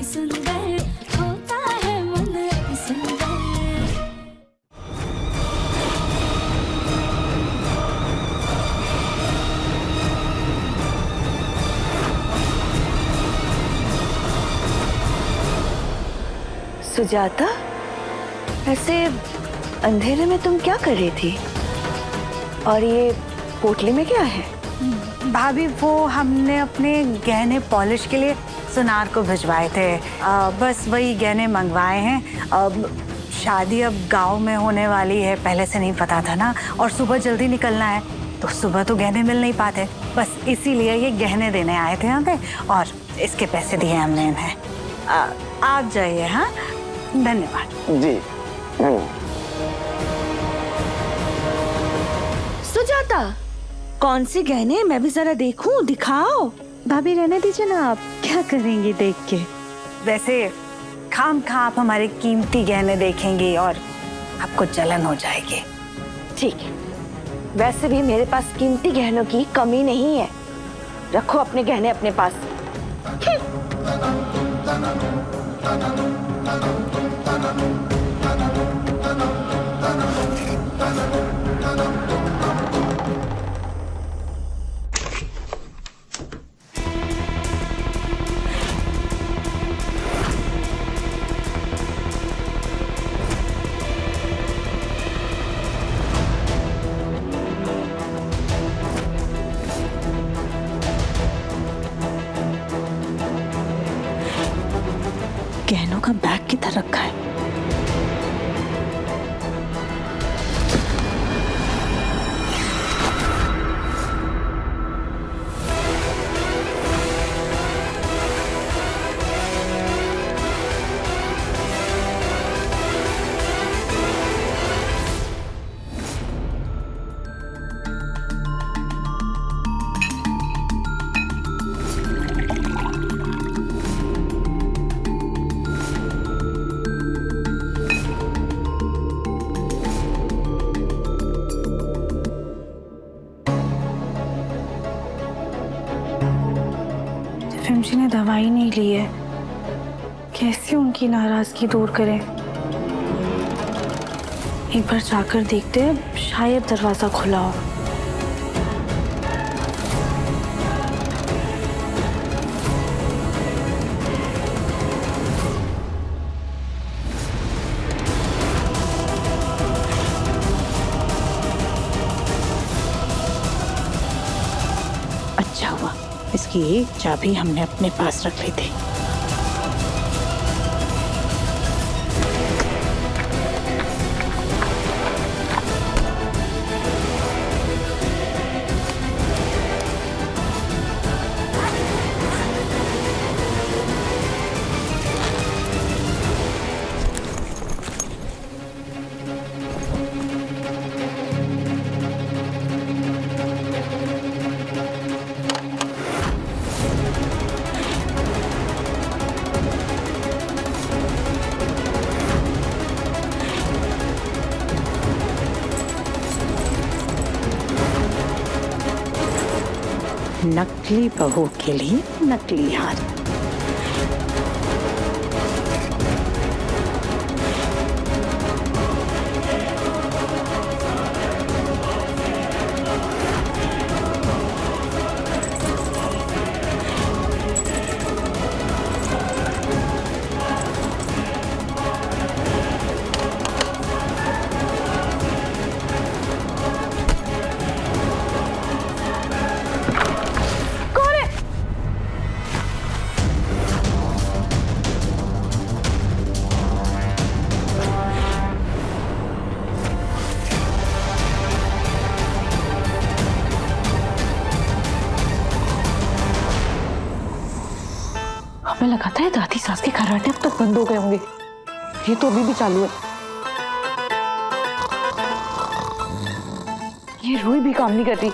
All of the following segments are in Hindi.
सुंदर होता है मन सुंदर। सुजाता, ऐसे अंधेरे में तुम क्या कर रही थी? और ये पोटली में क्या है? भाभी, वो हमने अपने गहने पॉलिश के लिए सुनार को भिजवाए थे। बस वही गहने मंगवाए हैं। अब शादी अब गांव में होने वाली है, पहले से नहीं पता था ना, और सुबह जल्दी निकलना है, तो सुबह तो गहने मिल नहीं पाते। बस इसीलिए ये गहने देने आए थे यहाँ पे, और इसके पैसे दिए हमने इन्हें। आप जाइए। हाँ, धन्यवाद जी। सुजाता, कौन से गहने? मैं भी जरा देखूं, दिखाओ। भाभी, रहने दीजिए ना, आप क्या करेंगी देख के? वैसे खाम खा आप हमारे कीमती गहने देखेंगी और आपको जलन हो जाएगी। ठीक है, वैसे भी मेरे पास कीमती गहनों की कमी नहीं है। रखो अपने गहने अपने पास। गहनों का बैग किधर रखा है? जी ने दवाई नहीं ली है, कैसे उनकी नाराजगी दूर करें? एक बार जाकर देखते हैं, शायद दरवाजा खुला हो। अच्छा हुआ इसकी एक चाबी हमने अपने पास रख ली थी। नकली बहू के लिए नकली हार। हमें लगा था दादी सास के खर्राटे अब तक बंद हो गए होंगे, ये तो अभी भी चालू है। ये रुई भी काम नहीं कर रही।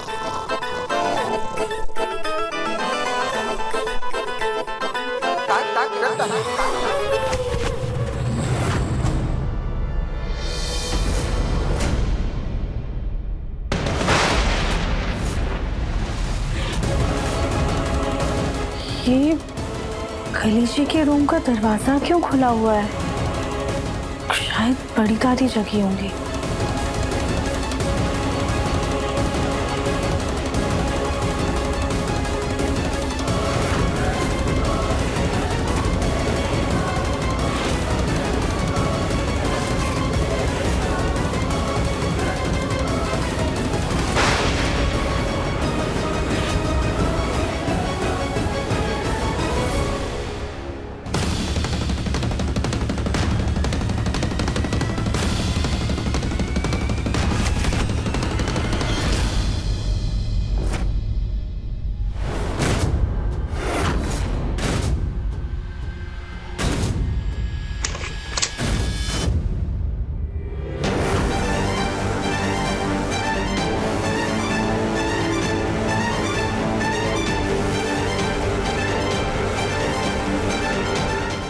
ये कली जी के रूम का दरवाजा क्यों खुला हुआ है? शायद बड़ी दादी जगी होंगी।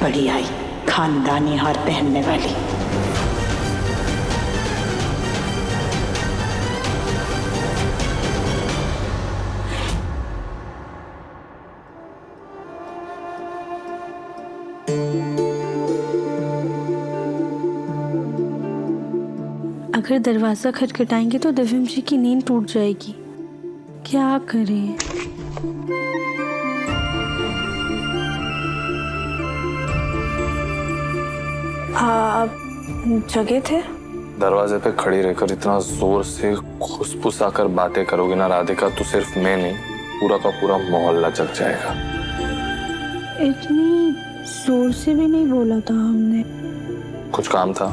बड़ी आई खानदानी हार पहनने वाली। अगर दरवाजा खटखटाएंगे तो दिव्यम जी की नींद टूट जाएगी। क्या करें? आप जगे थे? दरवाजे पे खड़ी रहकर इतना जोर से खुसफुसाकर बातें करोगे ना राधिका, तो सिर्फ मैं नहीं, पूरा का पूरा मोहल्ला जग जाएगा। इतनी जोर से भी नहीं बोला था हमने। कुछ काम था,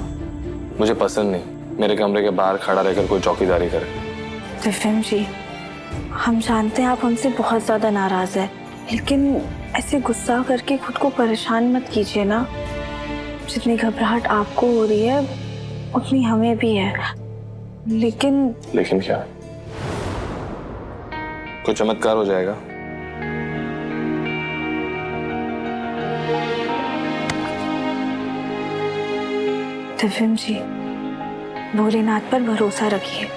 मुझे पसंद नहीं मेरे कमरे के बाहर खड़ा रहकर कोई चौकीदारी करे। दिव्यम जी, हम जानते हैं आप हमसे बहुत ज्यादा नाराज है, लेकिन ऐसे गुस्सा करके खुद को परेशान मत कीजिए ना। जितनी घबराहट आपको हो रही है उतनी हमें भी है। लेकिन क्या? कोई चमत्कार हो जाएगा? दिव्यम जी, भोलेनाथ पर भरोसा रखिए,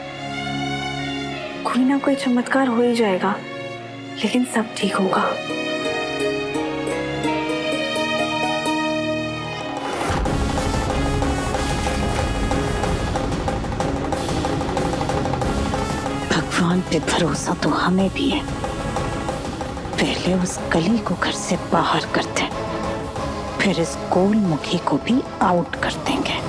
कोई ना कोई चमत्कार हो ही जाएगा, लेकिन सब ठीक होगा। भगवान पे भरोसा तो हमें भी है। पहले उस कली को घर से बाहर करते हैं, फिर इस गोल मुखी को भी आउट कर देंगे।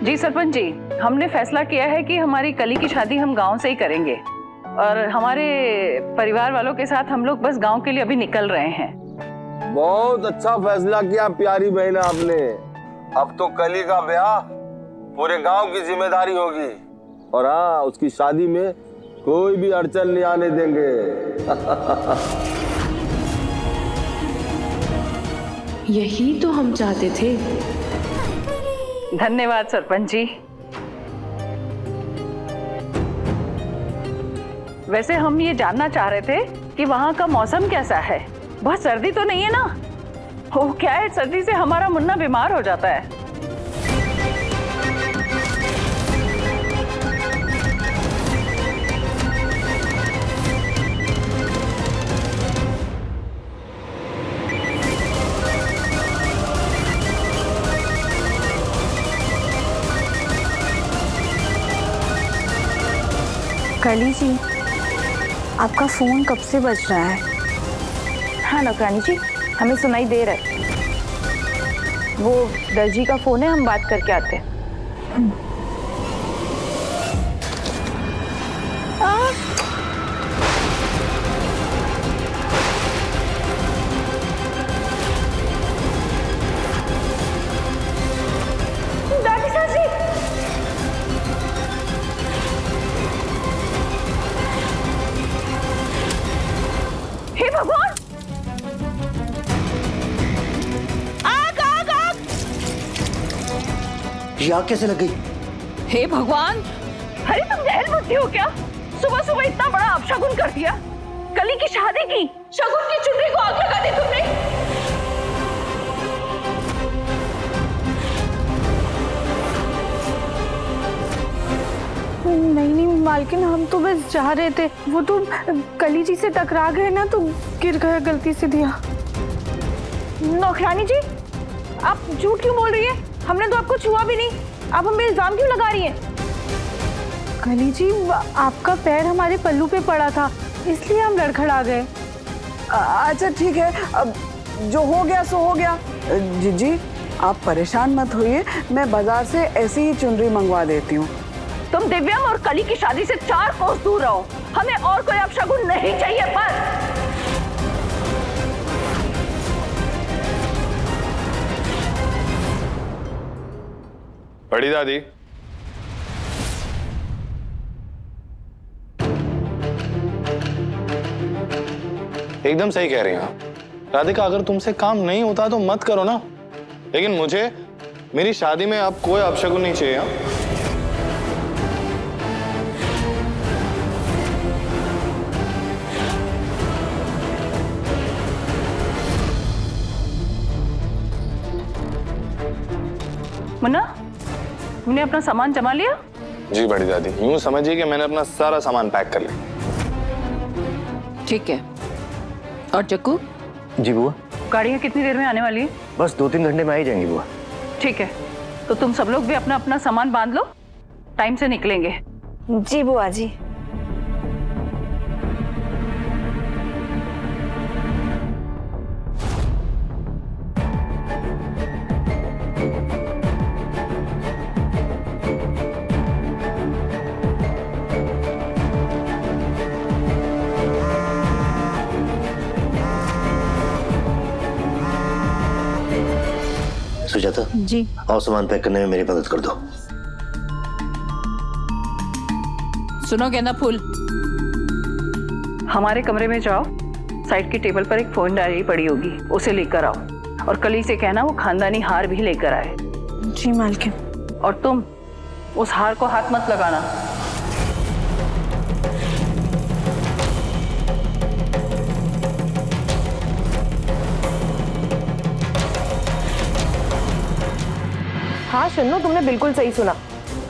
जी सरपंच जी, हमने फैसला किया है कि हमारी कली की शादी हम गांव से ही करेंगे और हमारे परिवार वालों के साथ हम लोग बस गांव के लिए अभी निकल रहे हैं। बहुत अच्छा फैसला किया प्यारी बहन आपने। अब तो कली का ब्याह पूरे गांव की जिम्मेदारी होगी और हाँ, उसकी शादी में कोई भी अड़चन नहीं आने देंगे। यही तो हम चाहते थे। धन्यवाद सरपंच जी। वैसे हम ये जानना चाह रहे थे कि वहाँ का मौसम कैसा है? बहुत सर्दी तो नहीं है ना? हो क्या है, सर्दी से हमारा मुन्ना बीमार हो जाता है। कली जी, आपका फोन कब से बज रहा है? हाँ नौकरानी जी, हमें सुनाई दे रहा है। वो दर्जी का फोन है, हम बात करके आते हैं। दादी सासी, हे भगवान, ये आग कैसे लग गई? हे भगवान, अरे तुम जहल बुद्धि हो क्या? सुबह सुबह इतना बड़ा अपशगुन कर दिया। कली की शादी की शगुन की चुनरी को आग लगा दी तुमने। नहीं नहीं मालकिन, हम तो बस जा रहे थे। वो तो कली जी से टकरा गए ना, तो गिर गया गलती से दिया। नौकरानी जी, आप झूठ क्यों बोल रही है? हमने तो आपको छुआ भी नहीं, आप हम पे इल्जाम क्यों लगा रही हैं? कली जी, आपका पैर हमारे पल्लू पे पड़ा था, इसलिए हम लड़खड़ा गए। अच्छा ठीक है, अब जो हो गया सो हो गया। जीजी आप परेशान मत होइए, मैं बाजार से ऐसी ही चुनरी मंगवा देती हूँ। तुम दिव्यम और कली की शादी से 4 कोस दूर रहो, हमें और कोई अपशगुन नहीं चाहिए। बस बड़ी दादी, एकदम सही कह रही हैं आप। राधिका, अगर तुमसे काम नहीं होता तो मत करो ना, लेकिन मुझे मेरी शादी में अब कोई अपशगुन नहीं चाहिए। मुन्ना, तुमने अपना सामान जमा लिया? जी बड़ी दादी, यूं समझिए कि मैंने अपना सारा सामान पैक कर लिया। ठीक है। और जग्गू? जी बुआ। गाड़ियाँ कितनी देर में आने वाली है? बस 2-3 घंटे में आ ही जाएंगी बुआ। ठीक है, तो तुम सब लोग भी अपना अपना सामान बांध लो, टाइम से निकलेंगे। जी बुआ जी। सुजाता जी। और सामान पैक करने में मेरी मदद कर दो। सुनो गेंदा फूल, हमारे कमरे में जाओ, साइड की टेबल पर एक फोन डायरी पड़ी होगी, उसे लेकर आओ, और कली से कहना वो खानदानी हार भी लेकर आए। जी मालकिन। और तुम उस हार को हाथ मत लगाना। हाँ शन्नू, तुमने बिल्कुल सही सुना,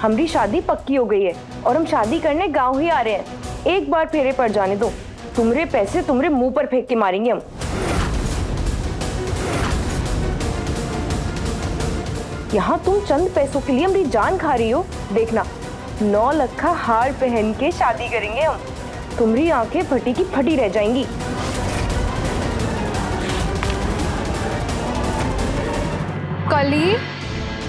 हमारी शादी पक्की हो गई है और हम शादी करने गांव ही आ रहे हैं। एक बार फेरे पड़ जाने दो, तुम्हारे पैसे तुम्हारे मुंह पर फेंक के मारेंगे हम। यहाँ तुम चंद पैसों के लिए हमारी जान खा रही हो। देखना, 9 लाख का हार पहन के शादी करेंगे हम, तुम्हारी आंखें फटी की फटी रह जाएंगी। कली,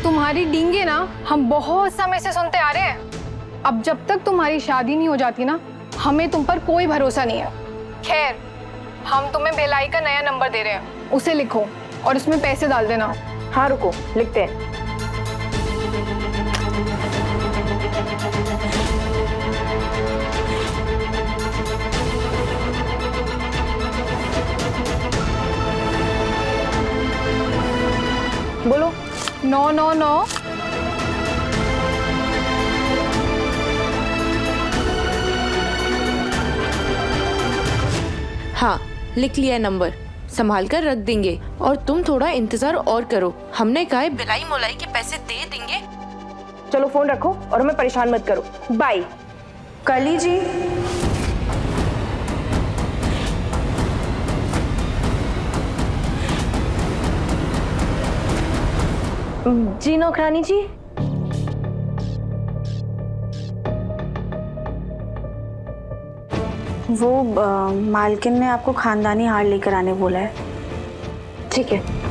तुम्हारी डींगे ना हम बहुत समय से सुनते आ रहे हैं। अब जब तक तुम्हारी शादी नहीं हो जाती ना, हमें तुम पर कोई भरोसा नहीं है। खैर, हम तुम्हें भिलाई का नया नंबर दे रहे हैं, उसे लिखो और उसमें पैसे डाल देना। हाँ रुको, लिखते हैं। बोलो। 999। हाँ, लिख लिया नंबर, संभाल कर रख देंगे। और तुम थोड़ा इंतजार और करो, हमने कहा बिलाई मोलाई के पैसे दे देंगे। चलो फोन रखो और हमें परेशान मत करो। बाय। कली जी। जी नौकरानी जी। वो मालकिन ने आपको खानदानी हार लेकर आने बोला है। ठीक है।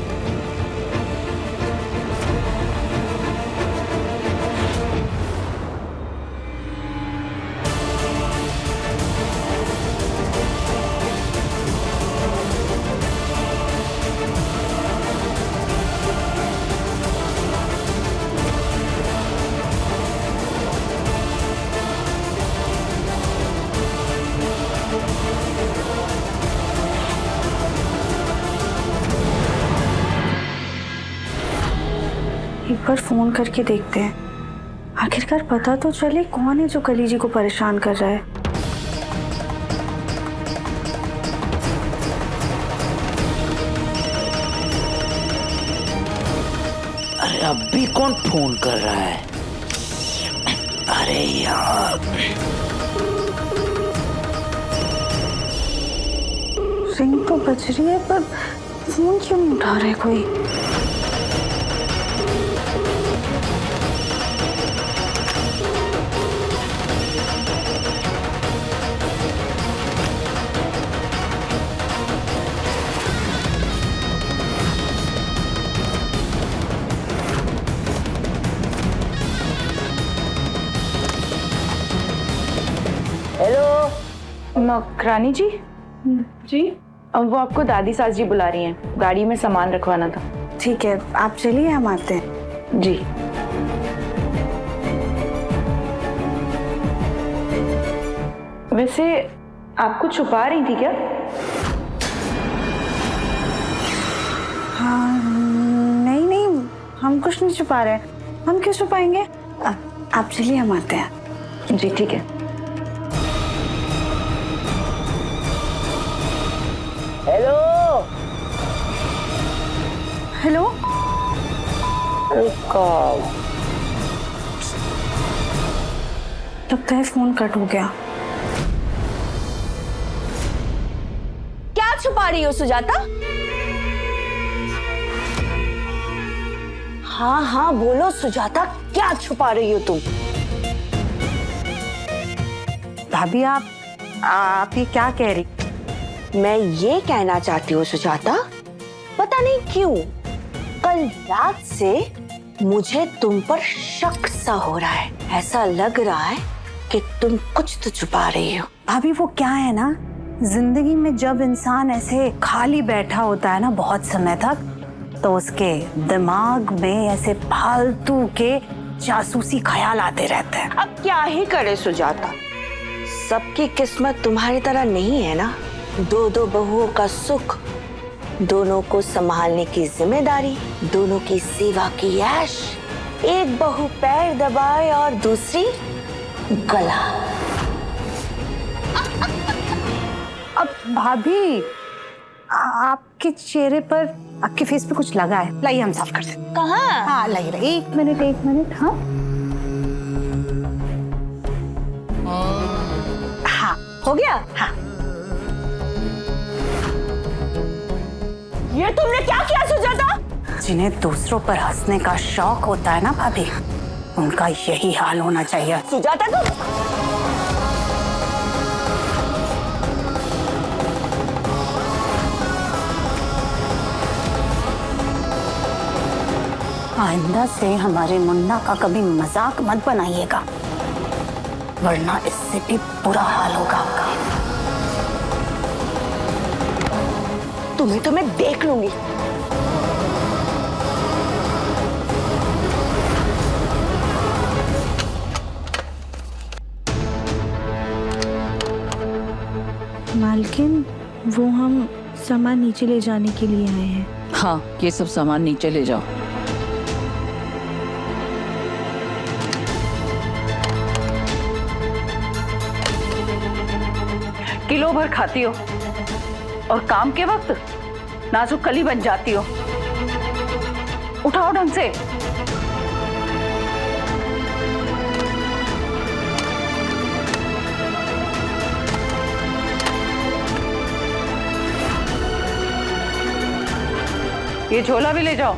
एक बार फोन करके देखते हैं, आखिरकार पता तो चले कौन है जो कली जी को परेशान कर रहा है। अरे अब भी कौन फोन कर रहा है? अरे यार, रिंग तो बज रही है पर फोन क्यों नहीं उठा रहे कोई? रानी जी। जी वो आपको दादी सास जी बुला रही हैं, गाड़ी में सामान रखवाना था। ठीक है, आप चलिए, हम आते हैं। जी। वैसे आप कुछ छुपा रही थी क्या? हाँ, नहीं नहीं, हम कुछ नहीं छुपा रहे। हम क्यों छुपाएंगे? आप चलिए, हम आते हैं। जी ठीक है। Hello hello. लगता है फोन कट हो गया। क्या छुपा रही हो सुजाता? हाँ हाँ बोलो सुजाता, क्या छुपा रही हो तुम? भाभी आप ये क्या कह रही? मैं ये कहना चाहती हूँ सुजाता, पता नहीं क्यों कल रात से मुझे तुम पर शक सा हो रहा है। ऐसा लग रहा है कि तुम कुछ तो छुपा रही हो। भाभी वो क्या है ना, जिंदगी में जब इंसान ऐसे खाली बैठा होता है ना बहुत समय तक, तो उसके दिमाग में ऐसे फालतू के जासूसी ख्याल आते रहते हैं। अब क्या ही करे सुजाता, सबकी किस्मत तुम्हारी तरह नहीं है ना। दो दो बहुओं का सुख, दोनों को संभालने की जिम्मेदारी, दोनों की सेवा की ऐश। एक बहू पैर दबाए और दूसरी गला। अब भाभी आपके चेहरे पर, आपके फेस पे कुछ लगा है, लाइए हम साफ कर दें। कहाँ? हाँ लाइए, एक मिनट। हाँ हाँ हो गया। हाँ ये तुमने क्या किया सुजाता? जिन्हें दूसरों पर हंसने का शौक होता है ना भाभी, उनका यही हाल होना चाहिए। सुजाता तुम आइंदा से हमारे मुन्ना का कभी मजाक मत बनाइएगा, वरना इससे भी बुरा हाल होगा आपका। तुम्हें तो मैं देख लूंगी। मालकिन, वो हम सामान नीचे ले जाने के लिए आए हैं। हाँ, ये सब सामान नीचे ले जाओ। किलो भर खाती हो और काम के वक्त नाजुक कली बन जाती हो। उठाओ ढंग से। ये झोला भी ले जाओ।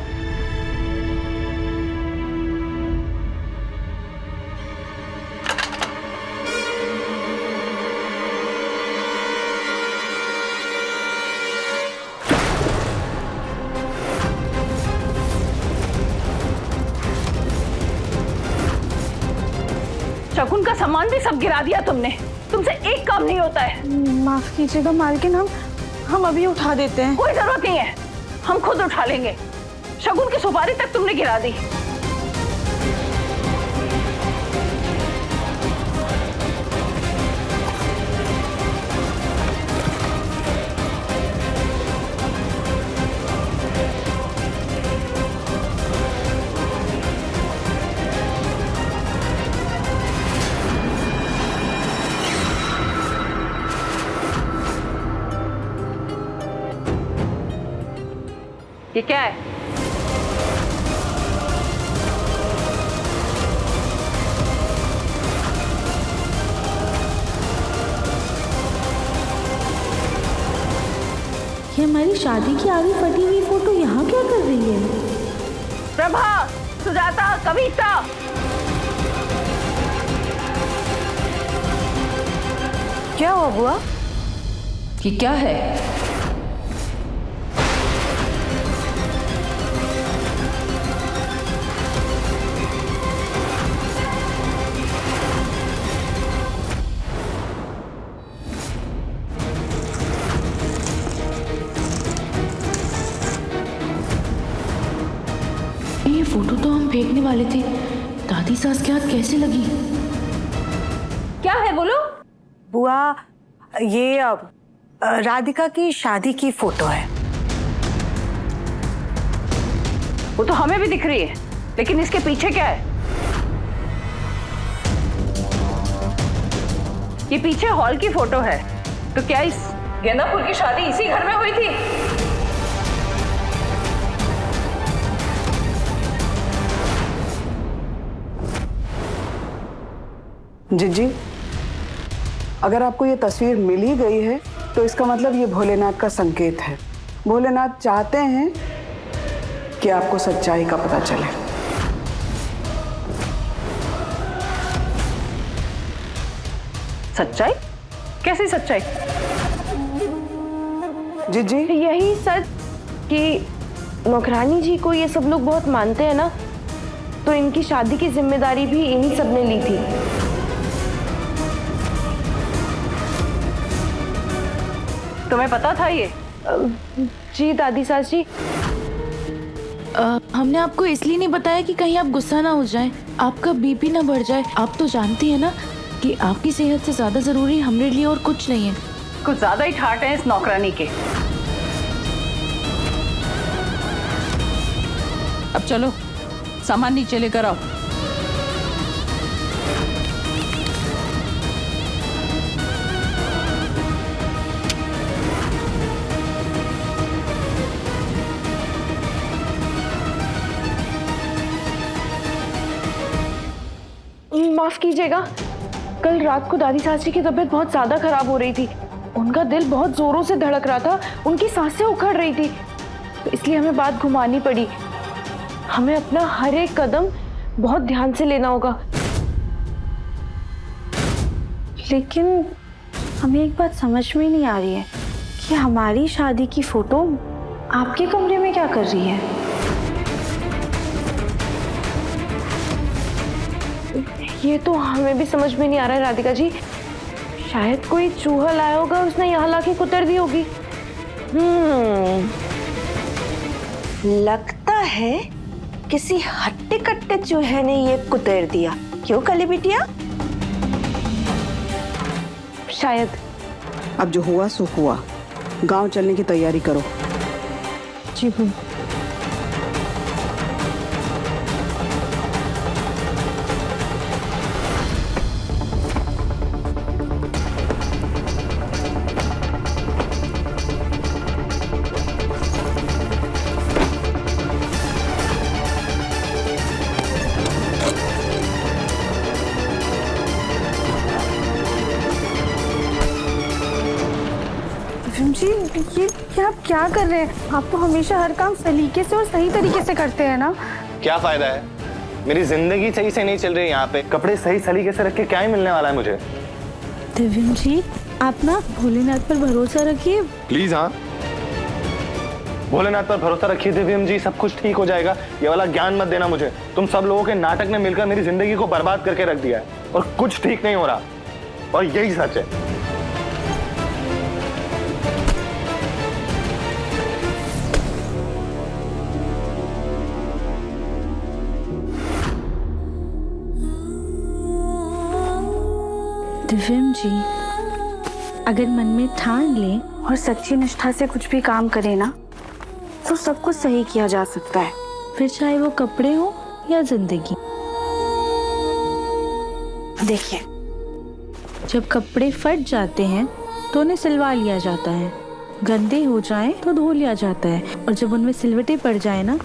शगुन का सामान भी सब गिरा दिया तुमने। तुमसे एक काम नहीं होता है। माफ कीजिएगा मालकिन, हम अभी उठा देते हैं। कोई जरूरत नहीं है, हम खुद उठा लेंगे। शगुन की सुपारी तक तुमने गिरा दी। ये क्या है? मेरी शादी की आधी फटी हुई फोटो यहाँ क्या कर रही है? प्रभा, सुजाता, कविता, क्या हुआ बुआ? कि क्या है? ये फोटो तो हम फेंकने वाले थे, दादी सास के हाथ कैसे लगी? क्या है बोलो? बुआ, ये राधिका की शादी की फोटो है। वो तो हमें भी दिख रही है, लेकिन इसके पीछे क्या है? ये पीछे हॉल की फोटो है, तो क्या इस गेंदा फूल की शादी इसी घर में हुई थी? जी, अगर आपको ये तस्वीर मिल ही गई है तो इसका मतलब ये भोलेनाथ का संकेत है। भोलेनाथ चाहते हैं कि आपको सच्चाई का पता चले। सच्चाई? कैसी सच्चाई? जी, यही सच कि नौकरानी जी को ये सब लोग बहुत मानते हैं ना, तो इनकी शादी की जिम्मेदारी भी इन्हीं सब ने ली थी। तुम्हें पता था ये? जी दादी सास जी। हमने आपको इसलिए नहीं बताया कि कहीं आप गुस्सा ना हो जाएं, आपका बीपी ना बढ़ जाए। आप तो जानती हैं ना कि आपकी सेहत से ज्यादा जरूरी हमारे लिए और कुछ नहीं है। कुछ ज्यादा ही ठाट है इस नौकरानी के। अब चलो, सामान नीचे लेकर आओ। माफ कीजिएगा, कल रात को दादी सास जी की तबीयत बहुत ज्यादा खराब हो रही थी। उनका दिल बहुत जोरों से धड़क रहा था, उनकी सांसें उखड़ रही थी, तो इसलिए हमें बात घुमानी पड़ी। हमें अपना हर एक कदम बहुत ध्यान से लेना होगा। लेकिन हमें एक बात समझ में नहीं आ रही है कि हमारी शादी की फोटो आपके कमरे में क्या कर रही है? ये तो हमें भी समझ में नहीं आ रहा है राधिका जी। शायद कोई चूहा लाया होगा, उसने यहाँ लाके कुतर दी होगी। लगता है किसी हट्टे कट्टे चूहे ने ये कुतर दिया। क्यों कली बिटिया? शायद। अब जो हुआ सो हुआ, गांव चलने की तैयारी करो। जी जी, ये आप क्या कर रहे हैं? आप तो हमेशा हर काम सलीके से और सही तरीके से करते हैं ना। क्या फायदा है? मेरी जिंदगी सही से नहीं चल रही यहाँ पे। कपड़े सही सलीके से रख के क्या ही मिलने वाला है मुझे? दिव्यम जी, आप ना भोलेनाथ पर भरोसा रखिए प्लीज। हाँ, भोलेनाथ पर भरोसा रखिए दिव्यम जी, सब कुछ ठीक हो जाएगा। ये वाला ज्ञान मत देना मुझे। तुम सब लोगों के नाटक ने मिलकर मेरी जिंदगी को बर्बाद करके रख दिया है और कुछ ठीक नहीं हो रहा, और यही सच है। दिव्यम जी, अगर मन में ठान ले और सच्ची निष्ठा से कुछ भी काम करे ना, तो सब कुछ सही किया जा सकता है, फिर चाहे वो कपड़े हो या जिंदगी। देखिए, जब कपड़े फट जाते हैं तो उन्हें सिलवा लिया जाता है, गंदे हो जाएं तो धो लिया जाता है, और जब उनमें सिलवटें पड़ जाए ना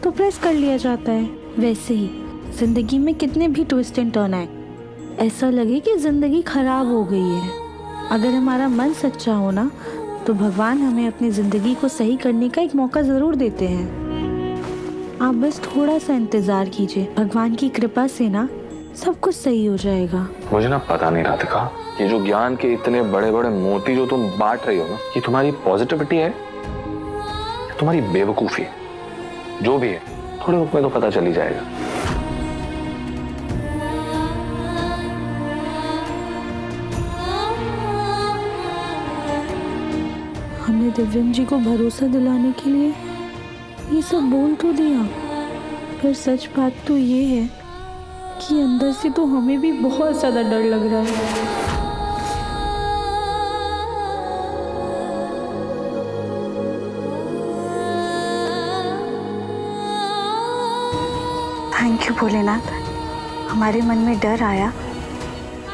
तो प्रेस कर लिया जाता है। वैसे ही जिंदगी में कितने भी ट्विस्ट एंड टर्न आए, ऐसा लगे कि जिंदगी खराब हो गई है, अगर हमारा मन सच्चा हो ना तो भगवान हमें अपनी जिंदगी को सही करने का एक मौका जरूर देते हैं। आप बस थोड़ा सा इंतजार कीजिए, भगवान की कृपा से ना सब कुछ सही हो जाएगा। मुझे ना पता नहीं राधिका, ये जो ज्ञान के इतने बड़े बड़े मोती जो तुम बांट रही हो ना, ये तुम्हारी पॉजिटिविटी है, तुम्हारी बेवकूफी, जो भी है थोड़े वक्त में तो पता चल ही जाएगा। हमने दिव्यम जी को भरोसा दिलाने के लिए ये सब बोल तो दिया, पर सच बात तो ये है कि अंदर से तो हमें भी बहुत ज्यादा डर लग रहा है। थैंक यू भोलेनाथ, हमारे मन में डर आया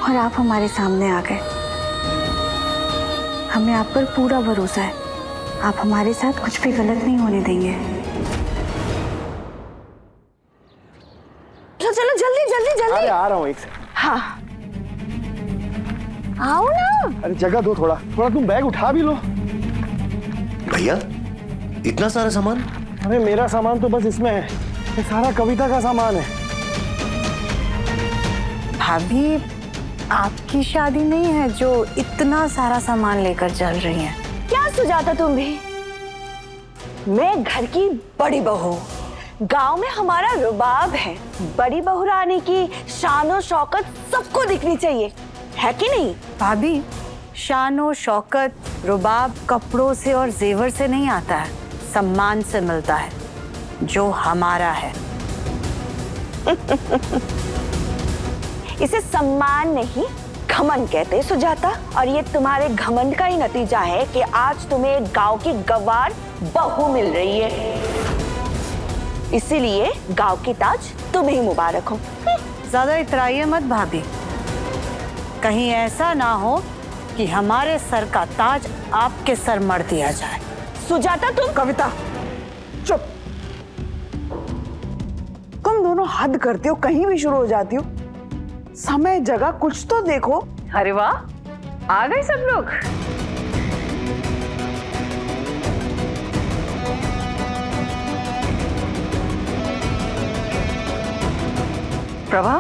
और आप हमारे सामने आ गए। हमें आप पर पूरा भरोसा है, आप हमारे साथ कुछ भी गलत नहीं होने देंगे। चलो चलो जल्दी जल्दी जल्दी। अरे आ रहा हूँ एक से। हाँ आओ ना। अरे जगह दो, थोड़ा थोड़ा तुम बैग उठा भी लो। भैया इतना सारा सामान? अरे मेरा सामान तो बस इसमें है, ये सारा कविता का सामान है। भाभी आपकी शादी नहीं है जो इतना सारा सामान लेकर चल रही हैं। क्या सुजाता तुम भी? मैं घर की बड़ी बहू, गांव में हमारा रुबाब है, बड़ी बहू रानी की शान और शौकत सबको दिखनी चाहिए, है कि नहीं? भाभी शान और शौकत रुबाब कपड़ों से और जेवर से नहीं आता है, सम्मान से मिलता है, जो हमारा है। इसे सम्मान नहीं घमंड कहते सुजाता, और ये तुम्हारे घमंड का ही नतीजा है कि आज तुम्हें एक गांव की गवार बहू मिल रही है। इसीलिए गांव की ताज तुम्हें ही मुबारक हो। ज्यादा इतराइए मत भाभी, कहीं ऐसा ना हो कि हमारे सर का ताज आपके सर मर दिया जाए। सुजाता तुम। कविता चुप, तुम दोनों हद करते हो, कहीं भी शुरू हो जाती हो। समय जगह कुछ तो देखो। अरे वाह, आ गए सब लोग। प्रभा,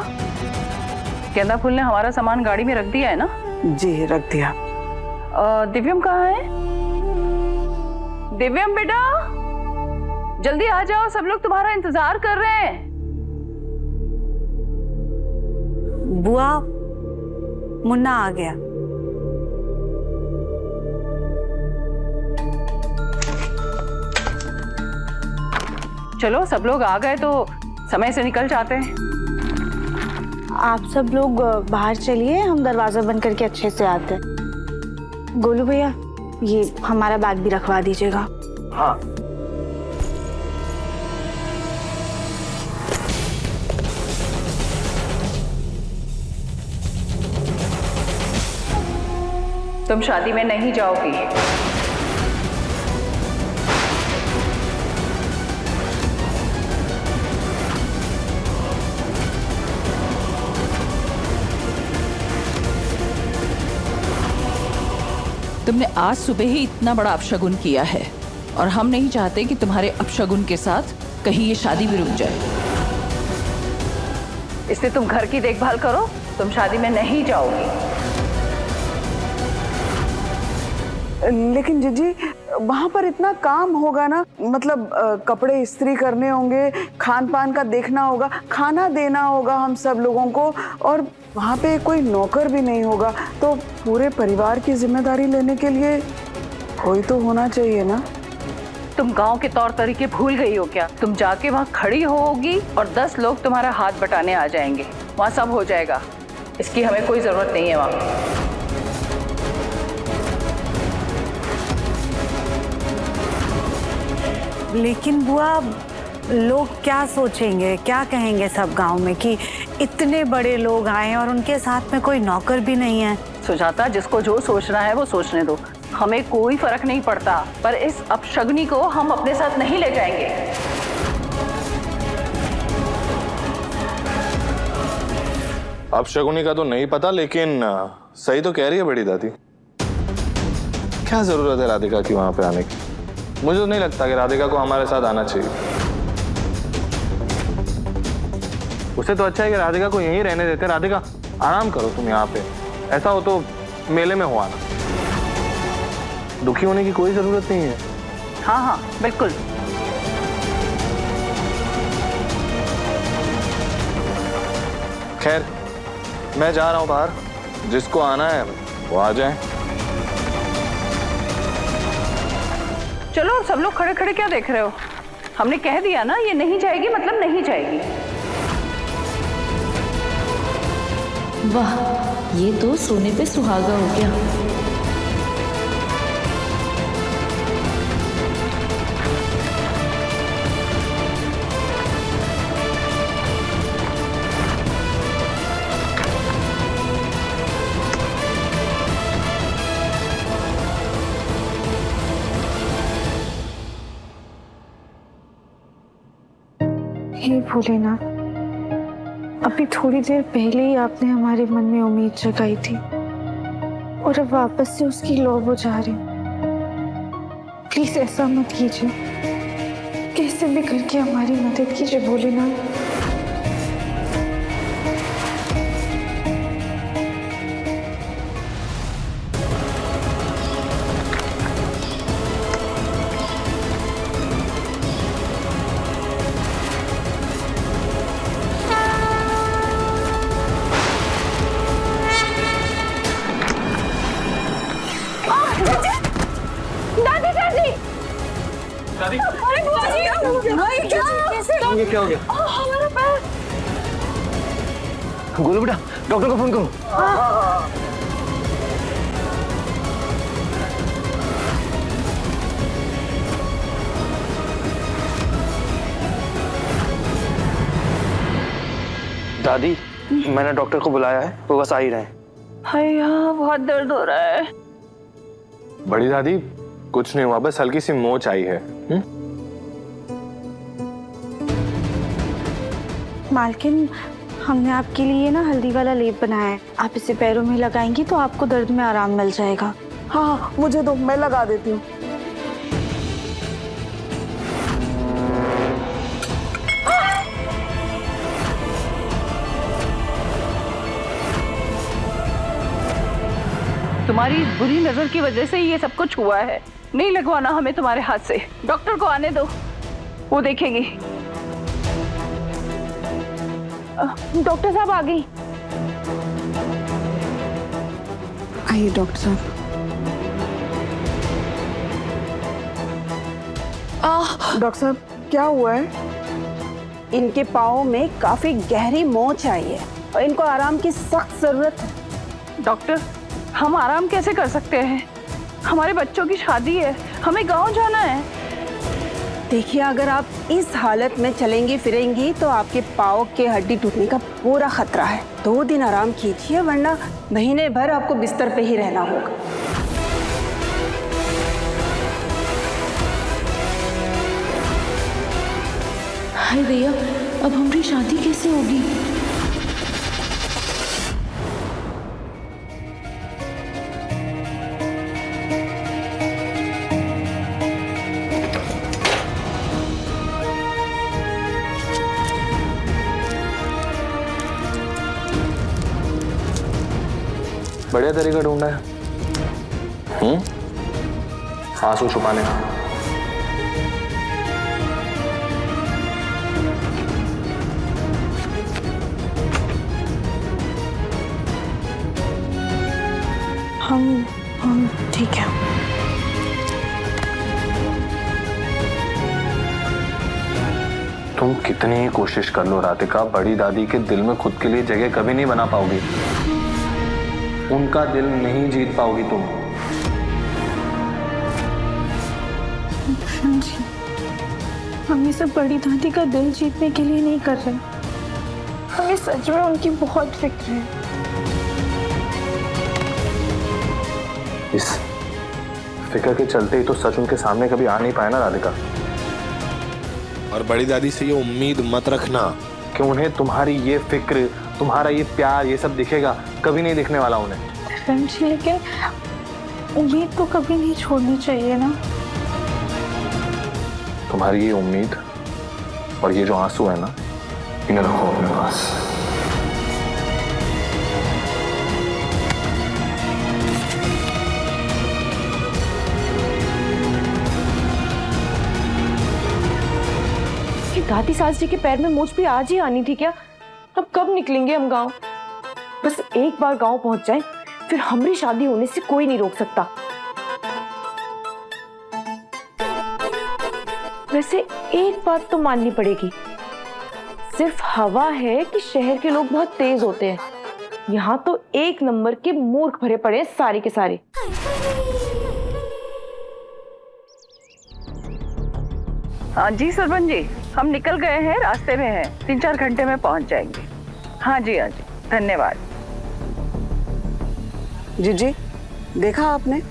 गेंदा फूल ने हमारा सामान गाड़ी में रख दिया है ना? जी रख दिया। दिव्यम कहाँ है? दिव्यम बेटा जल्दी आ जाओ, सब लोग तुम्हारा इंतजार कर रहे हैं। बुआ मुन्ना आ गया। चलो सब लोग आ गए तो समय से निकल जाते हैं। आप सब लोग बाहर चलिए, हम दरवाजा बंद करके अच्छे से आते हैं। गोलू भैया ये हमारा बैग भी रखवा दीजिएगा। हाँ तुम शादी में नहीं जाओगी। तुमने आज सुबह ही इतना बड़ा अपशगुन किया है और हम नहीं चाहते कि तुम्हारे अपशगुन के साथ कहीं ये शादी भी रुक जाए। इसलिए तुम घर की देखभाल करो, तुम शादी में नहीं जाओगी। लेकिन जीजी वहां पर इतना काम होगा ना, मतलब कपड़े इस्त्री करने होंगे, खान पान का देखना होगा, खाना देना होगा हम सब लोगों को, और वहां पे कोई नौकर भी नहीं होगा, तो पूरे परिवार की जिम्मेदारी लेने के लिए कोई तो होना चाहिए ना। तुम गांव के तौर तरीके भूल गई हो क्या? तुम जाके वहां खड़ी होगी और 10 लोग तुम्हारा हाथ बटाने आ जाएंगे, वहां सब हो जाएगा। इसकी हमें कोई जरूरत नहीं है वहां। लेकिन बुआ लोग क्या सोचेंगे, क्या कहेंगे सब गांव में कि इतने बड़े लोग आए और उनके साथ में कोई नौकर भी नहीं है। सुजाता, जिसको जो सोचना है वो सोचने दो, हमें कोई फर्क नहीं पड़ता, पर इस अपशगुनी को हम अपने साथ नहीं ले जाएंगे। अपशगुनी का तो नहीं पता, लेकिन सही तो कह रही है बड़ी दादी। क्या जरूरत है राधिका की वहां पे आने की? मुझे तो नहीं लगता कि राधिका को हमारे साथ आना चाहिए। उससे तो अच्छा है कि राधिका को यहीं रहने देते। राधिका आराम करो तुम यहाँ पे, ऐसा हो तो मेले में हो आना। दुखी होने की कोई जरूरत नहीं है। हाँ हाँ बिल्कुल। खैर मैं जा रहा हूँ बाहर, जिसको आना है वो आ जाए। चलो सब लोग खड़े खड़े क्या देख रहे हो? हमने कह दिया ना, ये नहीं जाएगी मतलब नहीं जाएगी। वाह, ये तो सोने पे सुहागा हो गया। हे भोलेनाथ, अभी थोड़ी देर पहले ही आपने हमारे मन में उम्मीद जगाई थी और अब वापस से उसकी लौ बुझा रही। प्लीज ऐसा मत कीजिए, कैसे भी करके हमारी मदद कीजिए भोलेनाथ। दादी, अरे बुआ जी, क्या हो गया? हमारा पैर। गोलू बेटा, डॉक्टर को फोन करो। दादी, मैंने डॉक्टर को बुलाया है, वो बस आ ही रहे हैं। हाय यहाँ बहुत दर्द हो रहा है। बड़ी दादी कुछ नहीं हुआ, बस हल्की सी मोच आई है। मालकिन, हमने आपके लिए ना हल्दी वाला लेप बनाया है, आप इसे पैरों में लगाएंगी तो आपको दर्द में आराम मिल जाएगा। हाँ मुझे दो, मैं लगा देती हूँ। तुम्हारी बुरी नजर की वजह से ये सब कुछ हुआ है। नहीं लगवाना हमें तुम्हारे हाथ से। डॉक्टर को आने दो, वो देखेंगे। डॉक्टर साहब आ गई। आइए डॉक्टर साहब। डॉक्टर साहब क्या हुआ है? इनके पाँव में काफी गहरी मोच आई है और इनको आराम की सख्त जरूरत है। डॉक्टर, हम आराम कैसे कर सकते हैं? हमारे बच्चों की शादी है, हमें गांव जाना है। देखिए, अगर आप इस हालत में चलेंगी फिरेंगी तो आपके पाँव के हड्डी टूटने का पूरा खतरा है। 2 दिन आराम कीजिए, वरना महीने भर आपको बिस्तर पे ही रहना होगा। हाय भैया, अब हमारी शादी कैसे होगी? बढ़िया तरीका ढूंढा है। आंसू छुपाने का। हम ठीक है। तुम कितनी ही कोशिश कर लो राधिका, बड़ी दादी के दिल में खुद के लिए जगह कभी नहीं बना पाओगी। उनका दिल नहीं जीत पाओगी तुम। जी, हम ये सब बड़ी दादी का दिल जीतने के लिए नहीं कर रहे, हमें सच में उनकी बहुत फिक्र है। इस फिक्र के चलते ही तो सच उनके सामने कभी आ नहीं पाया ना राधिका। और बड़ी दादी से ये उम्मीद मत रखना कि उन्हें तुम्हारी ये फिक्र, तुम्हारा ये प्यार, ये सब दिखेगा। कभी नहीं दिखने वाला उन्हें। लेकिन उम्मीद तो कभी नहीं छोड़नी चाहिए ना। तुम्हारी ये उम्मीद और ये जो आंसू है ना, इन्हें रखो अपने पास। दादी सास जी के पैर में मोच भी आज ही आनी थी क्या? अब कब निकलेंगे हम गांव? बस एक बार गांव पहुंच जाए, फिर हमारी शादी होने से कोई नहीं रोक सकता। वैसे एक बात तो माननी पड़ेगी, सिर्फ हवा है कि शहर के लोग बहुत तेज होते हैं। यहाँ तो एक नंबर के मूर्ख भरे पड़े हैं सारे के सारे। हाँ जी सरपंच जी, हम निकल गए हैं, रास्ते में हैं, 3-4 घंटे में पहुंच जाएंगे। हाँ जी, धन्यवाद। जी, देखा आपने,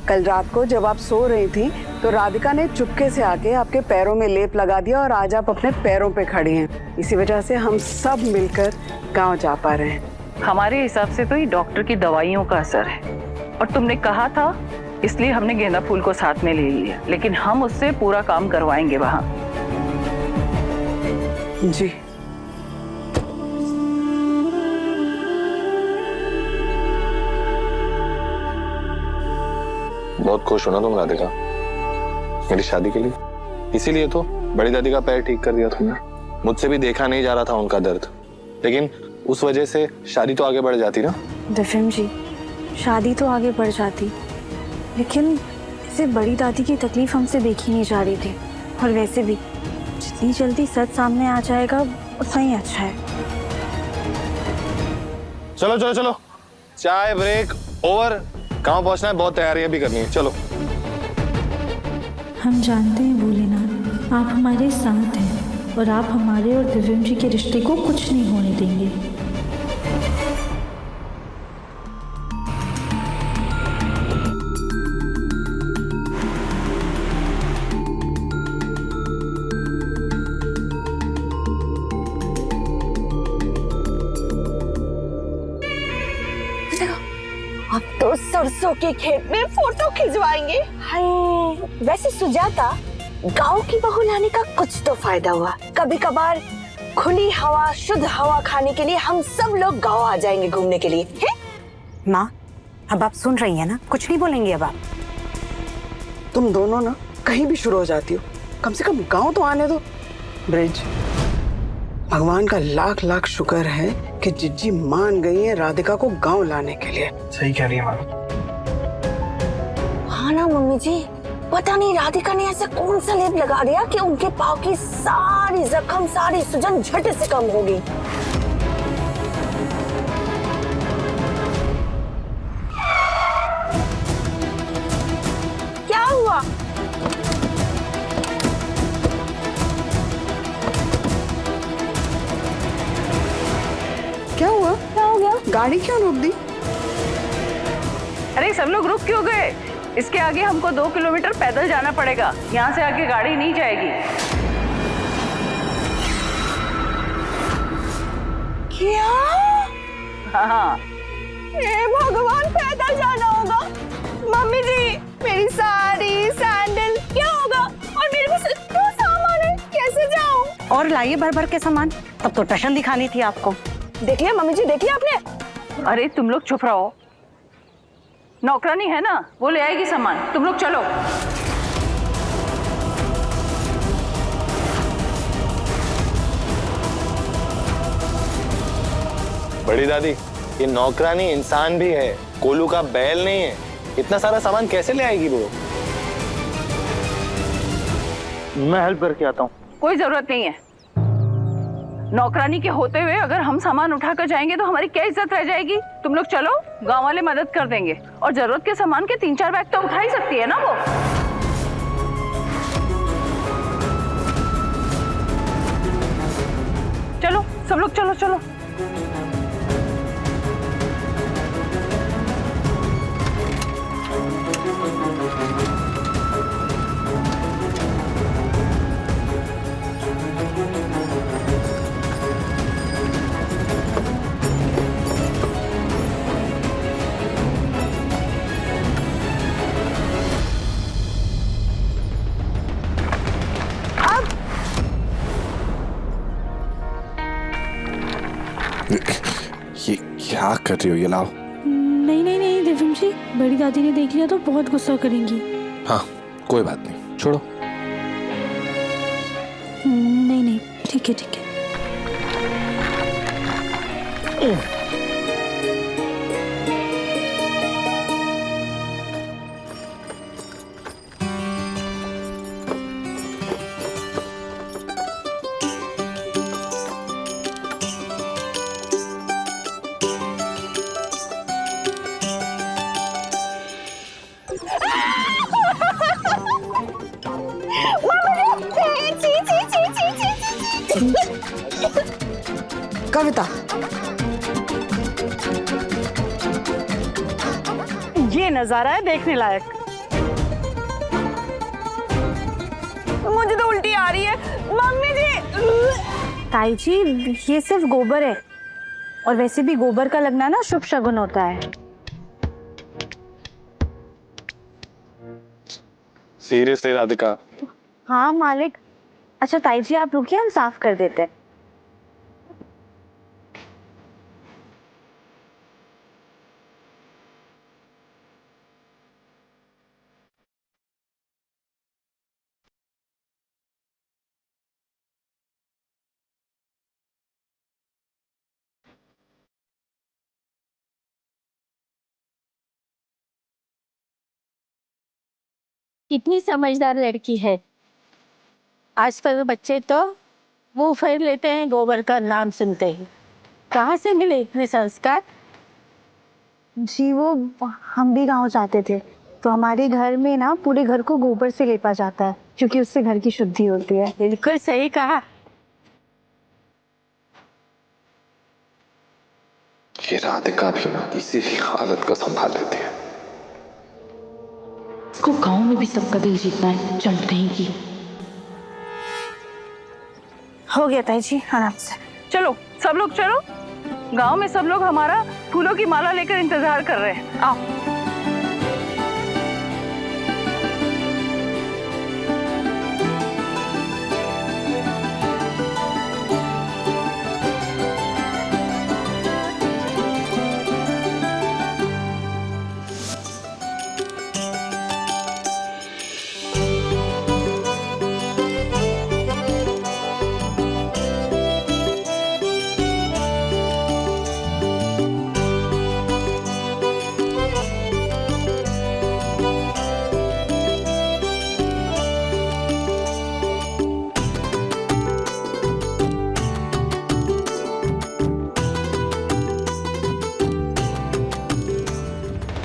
कल रात को जब आप सो रही थी तो राधिका ने चुपके से आके आपके पैरों में लेप लगा दिया और आज आप अपने पैरों पे खड़ी हैं। इसी वजह से हम सब मिलकर गांव जा पा रहे हैं। हमारे हिसाब से तो ये डॉक्टर की दवाइयों का असर है, और तुमने कहा था इसलिए हमने गेंदा फूल को साथ में ले लिया, लेकिन हम उससे पूरा काम करवाएंगे वहां। जी बहुत खुश हो ना तुम राधिका, मेरी शादी के लिए? इसीलिए तो बड़ी दादी का पैर ठीक कर दिया तुमने। मुझसे भी देखा नहीं जा रहा था उनका दर्द, लेकिन उस वजह से शादी तो आगे बढ़ जाती ना। दिव्यम जी, शादी तो आगे बढ़ जाती, लेकिन इसे बड़ी दादी की तकलीफ हमसे देखी नहीं जा रही थी। और वैसे भी जितनी जल्दी सच सामने आ जाएगा उतना ही अच्छा है। चलो चलो चलो, चाय ब्रेक ओवर, गांव पहुंचना है, बहुत तैयारियां भी करनी है। चलो। हम जानते हैं भोलेनाथ, आप हमारे साथ हैं और आप हमारे और दिव्यम जी के रिश्ते को कुछ नहीं होने देंगे। अब तो सरसों के खेत में फोटो खिंचवाएंगे। हाय, वैसे सुजाता, गांव की बहू लाने का कुछ तो फायदा हुआ। कभी कभार खुली हवा, शुद्ध हवा खाने के लिए हम सब लोग गांव आ जाएंगे घूमने के लिए, है? माँ, अब आप सुन रही हैं ना, कुछ नहीं बोलेंगे अब आप। तुम दोनों ना कहीं भी शुरू हो जाती हो, कम से कम गांव तो आने दो। ब्रिज, भगवान का लाख लाख शुक्र है कि जिज्जी मान गई है राधिका को गांव लाने के लिए। सही कह रही है माँ। हाँ ना मम्मी जी, पता नहीं राधिका ने ऐसा कौन सा लेप लगा दिया कि उनके पाँव की सारी जख्म, सारी सूजन झट से कम हो गई। क्या हुआ? क्या हुआ? क्या हो गया? गाड़ी क्यों रोक दी? अरे सब लोग रुक क्यों गए? इसके आगे हमको 2 किलोमीटर पैदल जाना पड़ेगा, यहाँ से आगे गाड़ी नहीं जाएगी। क्या? हाँ। हे भगवान, पैदल जाना होगा। मम्मी जी, मेरी साड़ी, सैंडल क्या होगा? और मेरे पास इतना सामान है, कैसे जाऊं? और लाइए भर भर के सामान, तब तो टशन दिखानी थी आपको। देख लिया मम्मी जी, देख लिया आपने? अरे तुम लोग चुप रहो, नौकरानी है ना, वो ले आएगी सामान, तुम लोग चलो। बड़ी दादी, ये नौकरानी इंसान भी है, कोलू का बैल नहीं है। इतना सारा सामान कैसे ले आएगी वो? मैं हेल्प करके आता हूँ। कोई जरूरत नहीं है, नौकरानी के होते हुए अगर हम सामान उठाकर जाएंगे तो हमारी क्या इज्जत रह जाएगी। तुम लोग चलो, गांव वाले मदद कर देंगे, और जरूरत के सामान के 3-4 बैग तो उठा ही सकती है ना वो। चलो सब लोग, चलो चलो। ये क्या कर रही हो? ये लाओ। नहीं नहीं नहीं दिव्यम जी, बड़ी दादी ने देख लिया तो बहुत गुस्सा करेंगी। हाँ कोई बात नहीं, छोड़ो। नहीं नहीं ठीक है ठीक है। कविता, ये नजारा है देखने लायक। मुझे तो उल्टी आ रही है मम्मी जी। ताई जी ये सिर्फ गोबर है, और वैसे भी गोबर का लगना ना शुभ शगुन होता है। सीरियसली राधिका? हाँ मालिक। अच्छा ताई जी आप रुकिए, हम साफ कर देते हैं। कितनी समझदार लड़की है। आजकल बच्चे तो मुंह फेर लेते हैं गोबर का नाम सुनते ही। कहाँ से मिले इतने संस्कार? जी वो हम भी गांव जाते थे तो हमारे घर में ना पूरे घर को गोबर से लेपा जाता है, क्योंकि उससे घर की शुद्धि होती है। बिल्कुल सही कहा। ये राधिका भी ना किसी भी हालत को संभाल लेती है। इसको गांव में भी सबका दिल जीतना है, चलते ही की। हो गया ताई जी, आराम से। चलो सब लोग चलो, गांव में सब लोग हमारा फूलों की माला लेकर इंतजार कर रहे हैं। आओ।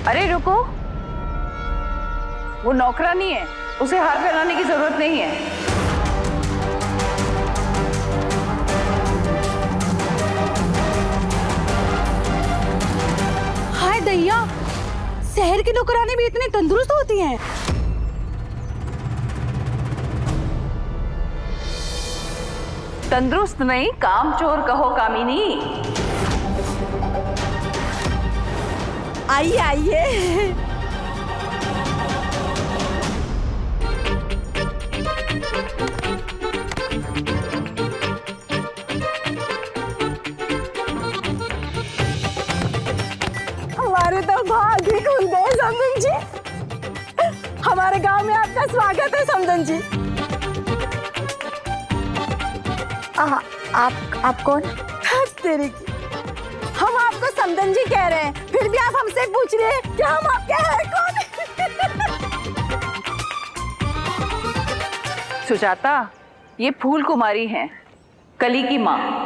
अरे रुको, वो नौकरानी है, उसे हाथ फैलाने की जरूरत नहीं है। हाय दैया, शहर की नौकरानी भी इतनी तंदुरुस्त होती हैं। तंदुरुस्त नहीं, कामचोर कहो कामिनी। आइए आइए। हमारे तो भाग ही खुल गए समदन जी। हमारे गांव में आपका स्वागत है समदन जी। आप कौन? तेरी की। हम आपको समदन जी कह रहे हैं, फिर भी आप हमसे पूछ रहे हैं कि हम आपके हैं कौन? सुजाता, ये फूल कुमारी हैं, कली की माँ।